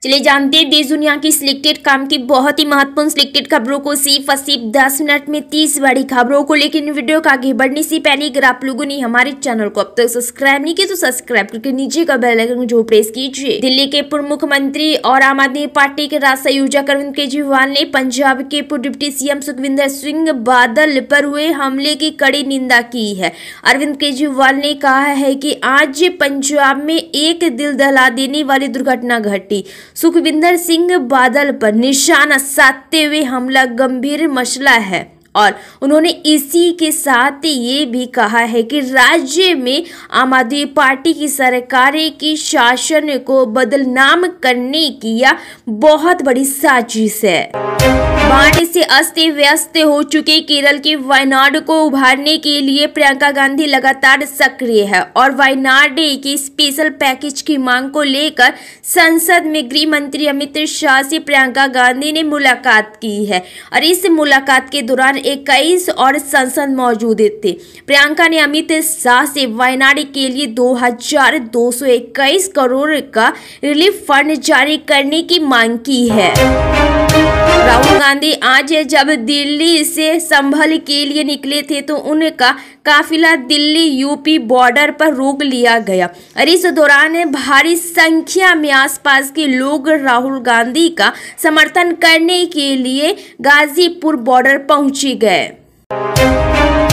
चलिए जानते हैं देश दुनिया की सिलेक्टेड काम की बहुत ही महत्वपूर्ण सिलेक्टेड खबरों को सिर्फ 10 मिनट में 30 बड़ी खबरों को। लेकिन वीडियो का आगे बढ़ने से पहले अगर आप लोगों ने हमारे चैनल को अब तक सब्सक्राइब नहीं किया तो सब्सक्राइब करके नीचे का बेल आइकन जो प्रेस कीजिए। दिल्ली के पूर्व मुख्यमंत्री और आम आदमी पार्टी के राष्ट्रीय संयोजक अरविंद केजरीवाल ने पंजाब के पूर्व डिप्टी सीएम सुखविंदर सिंह बादल पर हुए हमले की कड़ी निंदा की है। अरविंद केजरीवाल ने कहा है कि आज पंजाब में एक दिल दहला देने वाली दुर्घटना घटी। सुखविंदर सिंह बादल पर निशाना साधते हुए हमला गंभीर मसला है और उन्होंने इसी के साथ ये भी कहा है कि राज्य में आम आदमी पार्टी की सरकार की शासन को बदनाम करने की यह बहुत बड़ी साजिश है। बाढ़ से अस्त व्यस्त हो चुके केरल के वायनाड को उभारने के लिए प्रियंका गांधी लगातार सक्रिय है और वायनाड की स्पेशल पैकेज की मांग को लेकर संसद में गृह मंत्री अमित शाह से प्रियंका गांधी ने मुलाकात की है और इस मुलाकात के दौरान 21 और सांसद मौजूद थे। प्रियंका ने अमित शाह से वायनाड के लिए 2221 करोड़ का रिलीफ फंड जारी करने की मांग की है। राहुल गांधी आज जब दिल्ली से संभल के लिए निकले थे तो उनका काफिला दिल्ली यूपी बॉर्डर पर रोक लिया गया और इस दौरान भारी संख्या में आसपास के लोग राहुल गांधी का समर्थन करने के लिए गाजीपुर बॉर्डर पहुंच गए।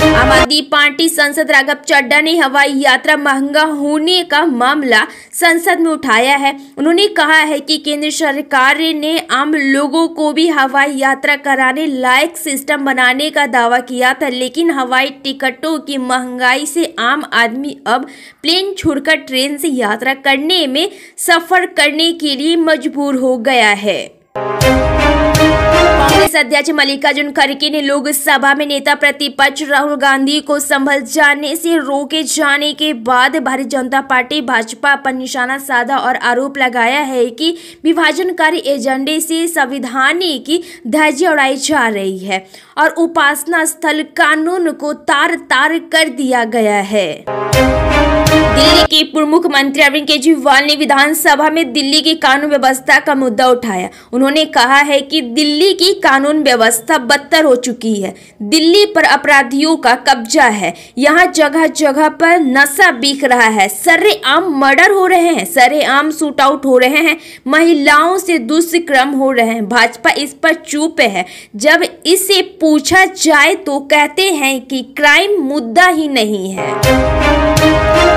आम आदमी पार्टी सांसद राघव चड्ढा ने हवाई यात्रा महंगा होने का मामला संसद में उठाया है। उन्होंने कहा है कि केंद्र सरकार ने आम लोगों को भी हवाई यात्रा कराने लायक सिस्टम बनाने का दावा किया था, लेकिन हवाई टिकटों की महंगाई से आम आदमी अब प्लेन छोड़कर ट्रेन से यात्रा करने में सफर करने के लिए मजबूर हो गया है। कांग्रेस अध्यक्ष मल्लिकार्जुन खड़गे ने लोकसभा में नेता प्रतिपक्ष राहुल गांधी को संभल जाने से रोके जाने के बाद भारतीय जनता पार्टी भाजपा पर निशाना साधा और आरोप लगाया है कि विभाजनकारी एजेंडे से संविधान की धज्जियां उड़ाई जा रही है और उपासना स्थल कानून को तार तार कर दिया गया है। दिल्ली के पूर्व मुख्यमंत्री अरविंद केजरीवाल ने विधानसभा में दिल्ली की कानून व्यवस्था का मुद्दा उठाया। उन्होंने कहा है कि दिल्ली की कानून व्यवस्था बदतर हो चुकी है। दिल्ली पर अपराधियों का कब्जा है। यहाँ जगह जगह पर नशा बिक रहा है, सरेआम मर्डर हो रहे हैं, सरेआम शूट आउट हो रहे हैं, महिलाओं से दुष्कर्म हो रहे हैं। भाजपा इस पर चुप है। जब इसे पूछा जाए तो कहते हैं कि क्राइम मुद्दा ही नहीं है।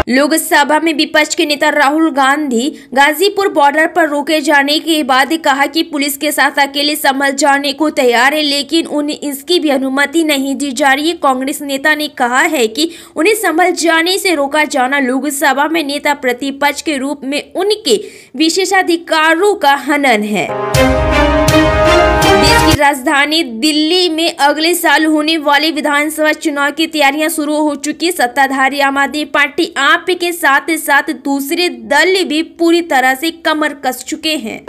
लोकसभा में विपक्ष के नेता राहुल गांधी गाजीपुर बॉर्डर पर रोके जाने के बाद कहा कि पुलिस के साथ अकेले संभल जाने को तैयार है, लेकिन उन्हें इसकी भी अनुमति नहीं दी जा रही है। कांग्रेस नेता ने कहा है कि उन्हें संभल जाने से रोका जाना लोकसभा में नेता प्रतिपक्ष के रूप में उनके विशेषाधिकारों का हनन है। देश की राजधानी दिल्ली में अगले साल होने वाले विधानसभा चुनाव की तैयारियां शुरू हो चुकी। सत्ताधारी आम आदमी पार्टी आप के साथ साथ दूसरे दल भी पूरी तरह से कमर कस चुके हैं।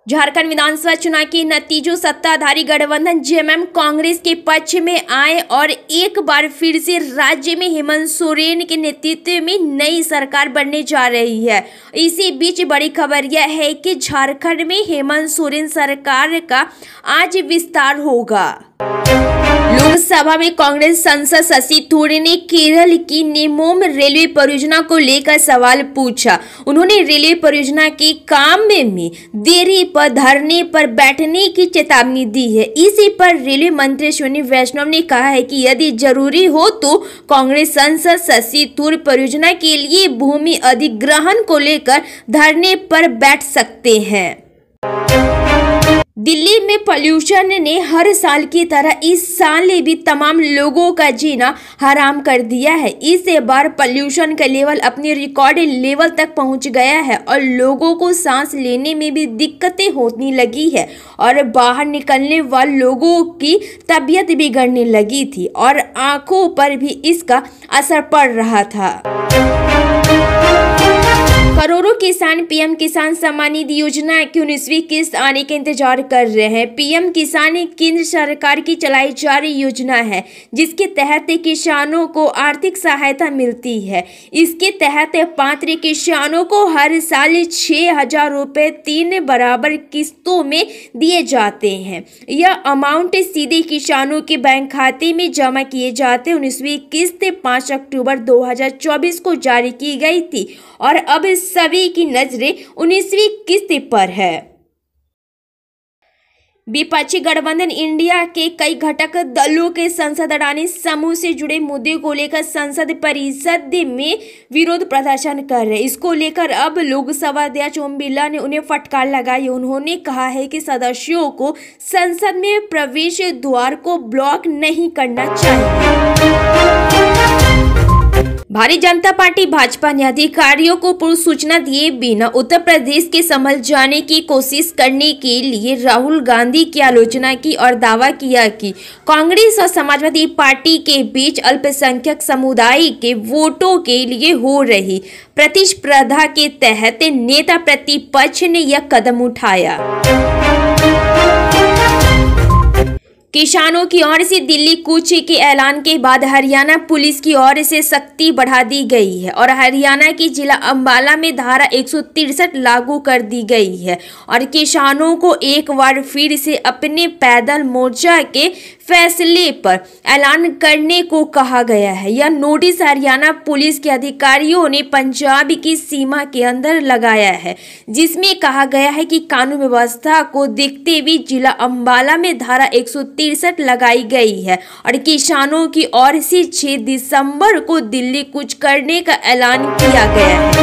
झारखंड विधानसभा चुनाव के नतीजों सत्ताधारी गठबंधन जेएमएम कांग्रेस के पक्ष में आए और एक बार फिर से राज्य में हेमंत सोरेन के नेतृत्व में नई सरकार बनने जा रही है। इसी बीच बड़ी खबर यह है कि झारखंड में हेमंत सोरेन सरकार का आज विस्तार होगा। लोकसभा में कांग्रेस सांसद शशि थरूर ने केरल की नेमोम रेलवे परियोजना को लेकर सवाल पूछा। उन्होंने रेलवे परियोजना के काम में देरी पर धरने पर बैठने की चेतावनी दी है। इसी पर रेलवे मंत्री अश्विनी वैष्णव ने कहा है कि यदि जरूरी हो तो कांग्रेस सांसद शशि थरूर परियोजना के लिए भूमि अधिग्रहण को लेकर धरने पर बैठ सकते हैं। दिल्ली में पॉल्यूशन ने हर साल की तरह इस साल भी तमाम लोगों का जीना हराम कर दिया है। इस बार पॉल्यूशन का लेवल अपने रिकॉर्ड लेवल तक पहुंच गया है और लोगों को सांस लेने में भी दिक्कतें होने लगी है और बाहर निकलने वाले लोगों की तबीयत बिगड़ने लगी थी और आंखों पर भी इसका असर पड़ रहा था। करोड़ों किसान पीएम किसान सम्मान निधि योजना की 19वीं किस्त आने के इंतजार कर रहे हैं। पीएम किसान केंद्र सरकार की चलाई जा रही योजना है, जिसके तहत किसानों को आर्थिक सहायता मिलती है। इसके तहत पात्र किसानों को हर साल 6,000 रुपये 3 बराबर किस्तों में दिए जाते हैं। यह अमाउंट सीधे किसानों के बैंक खाते में जमा किए जाते। 19वीं किस्त 5 अक्टूबर 2024 को जारी की गई थी और अब सभी की नजरें 19वीं किस्त पर है। विपक्षी गठबंधन इंडिया के कई घटक दलों के संसद अडानी समूह से जुड़े मुद्दे को लेकर संसद परिषद में विरोध प्रदर्शन कर रहे हैं। इसको लेकर अब लोकसभा अध्यक्ष ओम बिरला ने उन्हें फटकार लगाई। उन्होंने कहा है कि सदस्यों को संसद में प्रवेश द्वार को ब्लॉक नहीं करना चाहिए। भारतीय जनता पार्टी भाजपा ने अधिकारियों को पूर्व सूचना दिए बिना उत्तर प्रदेश के संभल जाने की कोशिश करने के लिए राहुल गांधी की आलोचना की और दावा किया कि कांग्रेस और समाजवादी पार्टी के बीच अल्पसंख्यक समुदाय के वोटों के लिए हो रही प्रतिस्पर्धा के तहत नेता प्रतिपक्ष ने यह कदम उठाया। किसानों की ओर से दिल्ली कूच के ऐलान के बाद हरियाणा पुलिस की ओर से सख्ती बढ़ा दी गई है और हरियाणा के जिला अंबाला में धारा 163 लागू कर दी गई है और किसानों को एक बार फिर से अपने पैदल मोर्चा के फैसले पर ऐलान करने को कहा गया है। यह नोटिस हरियाणा पुलिस के अधिकारियों ने पंजाब की सीमा के अंदर लगाया है, जिसमें कहा गया है कि कानून व्यवस्था को देखते हुए जिला अंबाला में धारा 163 लगाई गई है और किसानों की ओर से 6 दिसंबर को दिल्ली कूच करने का ऐलान किया गया है।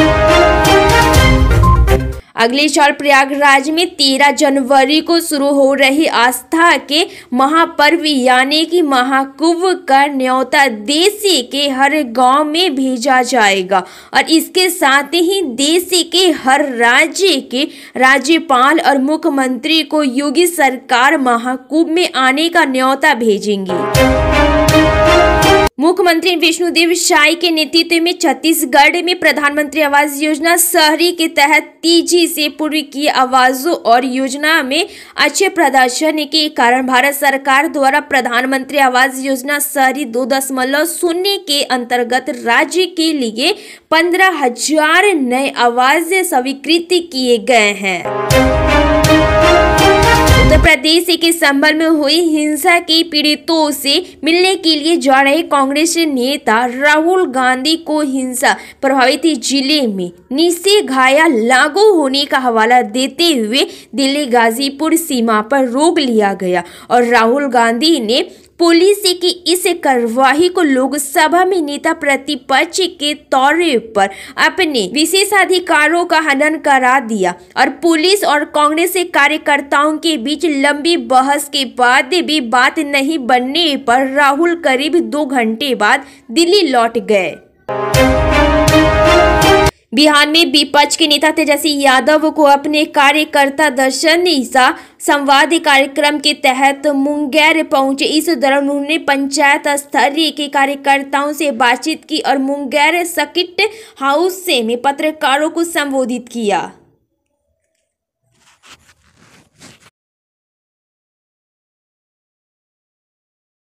अगले साल प्रयागराज में 13 जनवरी को शुरू हो रही आस्था के महापर्व यानी कि महाकुंभ का न्योता देश के हर गांव में भेजा जाएगा और इसके साथ ही देश के हर राज्य के राज्यपाल और मुख्यमंत्री को योगी सरकार महाकुंभ में आने का न्योता भेजेंगी। मुख्यमंत्री विष्णुदेव साय के नेतृत्व में छत्तीसगढ़ में प्रधानमंत्री आवास योजना शहरी के तहत तेजी से पूर्ण की आवासों और योजना में अच्छे प्रदर्शन के कारण भारत सरकार द्वारा प्रधानमंत्री आवास योजना शहरी 2.0 के अंतर्गत राज्य के लिए 15,000 नए आवास स्वीकृत किए गए हैं। उत्तर प्रदेश के संभल में हुई हिंसा के पीड़ितों से मिलने के लिए जा रहे कांग्रेस नेता राहुल गांधी को हिंसा प्रभावित जिले में निषेधाज्ञा लागू होने का हवाला देते हुए दिल्ली गाजीपुर सीमा पर रोक लिया गया और राहुल गांधी ने पुलिस की इस कार्रवाई को लोकसभा में नेता प्रतिपक्ष के तौर पर अपने विशेषाधिकारों का हनन करा दिया और पुलिस और कांग्रेस के कार्यकर्ताओं के बीच लंबी बहस के बाद भी बात नहीं बनने पर राहुल करीब 2 घंटे बाद दिल्ली लौट गए। बिहार में विपक्ष के नेता तेजस्वी यादव को अपने कार्यकर्ता दर्शन संवाद कार्यक्रम के तहत मुंगेर पहुंचे। इस दौरान उन्होंने पंचायत स्तरीय के कार्यकर्ताओं से बातचीत की और मुंगेर सर्किट हाउस में पत्रकारों को संबोधित किया।